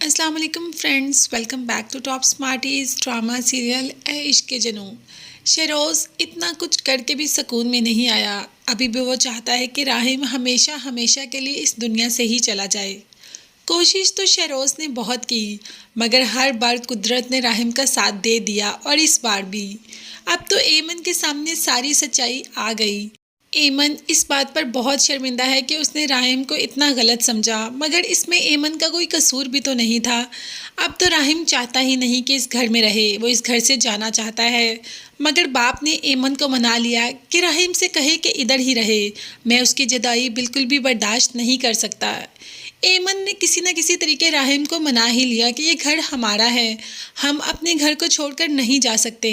السلام علیکم friends, welcome back to Top Smarties drama serial اے عشق کے جنوں۔ شہروز اتنا کچھ کر کے بھی سکون میں نہیں آیا۔ ابھی بھی وہ چاہتا ہے کہ راہم ہمیشہ ہمیشہ کے لیے اس دنیا سے ہی چلا جائے۔ کوشش تو شہروز نے بہت کی، مگر ہر بار قدرت نے راہم کا ساتھ دے دیا، اور اس بار بھی۔ اب تو ایمن کے سامنے ساری سچائی آ گئی۔ ایمن اس بات پر بہت شرمندہ ہے کہ اس نے راہم کو اتنا غلط سمجھا، مگر اس میں ایمن کا کوئی قصور بھی تو نہیں تھا۔ اب تو راہم چاہتا ہی نہیں کہ اس گھر میں رہے، وہ اس گھر سے جانا چاہتا ہے، مگر باپ نے ایمن کو منا لیا کہ راہم سے کہے کہ ادھر ہی رہے، میں اس کی جدائی بالکل بھی برداشت نہیں کر سکتا۔ ایمن نے کسی نہ کسی طریقے راہم کو منا ہی لیا کہ یہ گھر ہمارا ہے، ہم اپنے گھر کو چھوڑ کر نہیں جا سکتے۔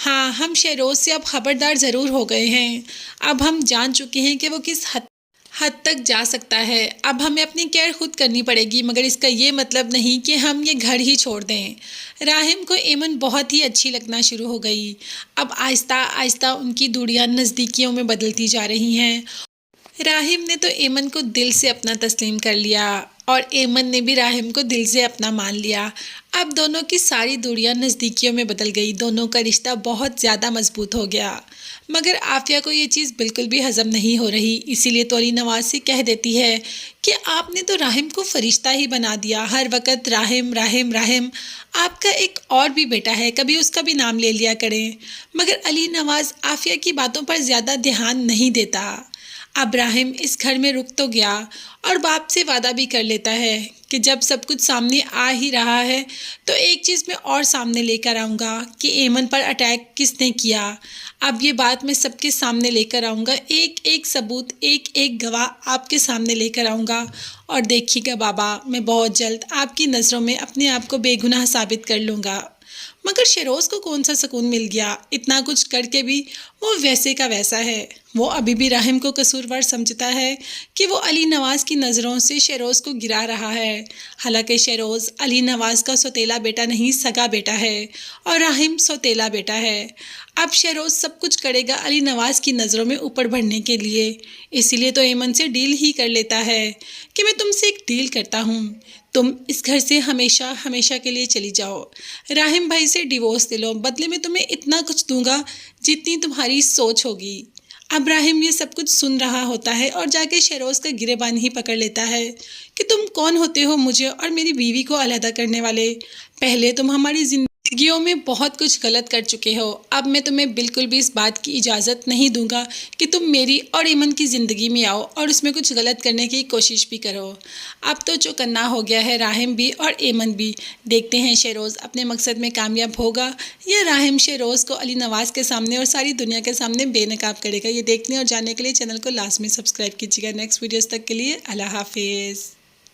ہاں، ہم شہروز سے اب خبردار ضرور ہو گئے ہیں، اب ہم جان چکے ہیں کہ وہ کس حد تک جا سکتا ہے۔ اب ہمیں اپنی کیئر خود کرنی پڑے گی، مگر اس کا یہ مطلب نہیں کہ ہم یہ گھر ہی چھوڑ دیں۔ راہم کو ایمن بہت ہی اچھی لگنا شروع ہو گئی۔ اب آہستہ آہستہ ان کی دوریاں نزدیکیوں میں بدلتی جا رہی ہیں۔ راہم نے تو ایمن کو دل سے اپنا تسلیم کر لیا، اور ایمن نے بھی راہم کو دل سے اپنا مان لیا۔ اب دونوں کی ساری دوریاں نزدیکیوں میں بدل گئی، دونوں کا رشتہ بہت زیادہ مضبوط ہو گیا۔ مگر عافیہ کو یہ چیز بالکل بھی ہضم نہیں ہو رہی، اسی لیے تو علی نواز سے کہہ دیتی ہے کہ آپ نے تو راہم کو فرشتہ ہی بنا دیا، ہر وقت راہم راہم راہم۔ آپ کا ایک اور بھی بیٹا ہے، کبھی اس کا بھی نام لے لیا کریں۔ مگر علی نواز عافیہ کی باتوں پر زیادہ دھیان نہیں دیتا۔ اب راہم اس گھر میں رک تو گیا، اور باپ سے وعدہ بھی کر لیتا ہے کہ جب سب کچھ سامنے آ ہی رہا ہے تو ایک چیز میں اور سامنے لے کر آؤں گا کہ ایمن پر اٹیک کس نے کیا۔ اب یہ بات میں سب کے سامنے لے کر آؤں گا، ایک ایک ثبوت، ایک ایک گواہ آپ کے سامنے لے کر آؤں گا، اور دیکھیے گا بابا، میں بہت جلد آپ کی نظروں میں اپنے آپ کو بے گناہ ثابت کر لوں گا۔ مگر شہروز کو کون سا سکون مل گیا؟ اتنا کچھ کر کے بھی وہ ویسے کا ویسا ہے۔ وہ ابھی بھی راہم کو قصوروار سمجھتا ہے کہ وہ علی نواز کی نظروں سے شہروز کو گرا رہا ہے، حالانکہ شہروز علی نواز کا سوتیلا بیٹا نہیں، سگا بیٹا ہے، اور راہم سوتیلا بیٹا ہے۔ اب شہروز سب کچھ کرے گا علی نواز کی نظروں میں اوپر بڑھنے کے لیے، اسی لیے تو ایمن سے ڈیل ہی کر لیتا ہے کہ میں تم سے ایک ڈیل کرتا ہوں، تم اس گھر سے ہمیشہ ہمیشہ کے لیے چلی جاؤ، راہم بھائی سے ڈیورس لے لو، بدلے میں تمہیں اتنا کچھ دوں گا جتنی تمہاری سوچ ہوگی۔ اب راہم یہ سب کچھ سن رہا ہوتا ہے، اور جا کے شہروز کا گریبان ہی پکڑ لیتا ہے کہ تم کون ہوتے ہو مجھے اور میری بیوی کو علیحدہ کرنے والے؟ پہلے تم ہماری زندگیوں میں بہت کچھ غلط کر چکے ہو، اب میں تمہیں بالکل بھی اس بات کی اجازت نہیں دوں گا کہ تم میری اور ایمن کی زندگی میں آؤ اور اس میں کچھ غلط کرنے کی کوشش بھی کرو۔ اب تو چوکنا ہو گیا ہے راہم بھی اور ایمن بھی۔ دیکھتے ہیں شہروز اپنے مقصد میں کامیاب ہوگا یا راہم شہروز کو علی نواز کے سامنے اور ساری دنیا کے سامنے بے نقاب کرے گا؟ یہ دیکھنے اور جاننے کے لیے چینل کو لازمی سبسکرائب کیجیے گا۔ نیکسٹ ویڈیوز تک کے لیے اللہ حافظ۔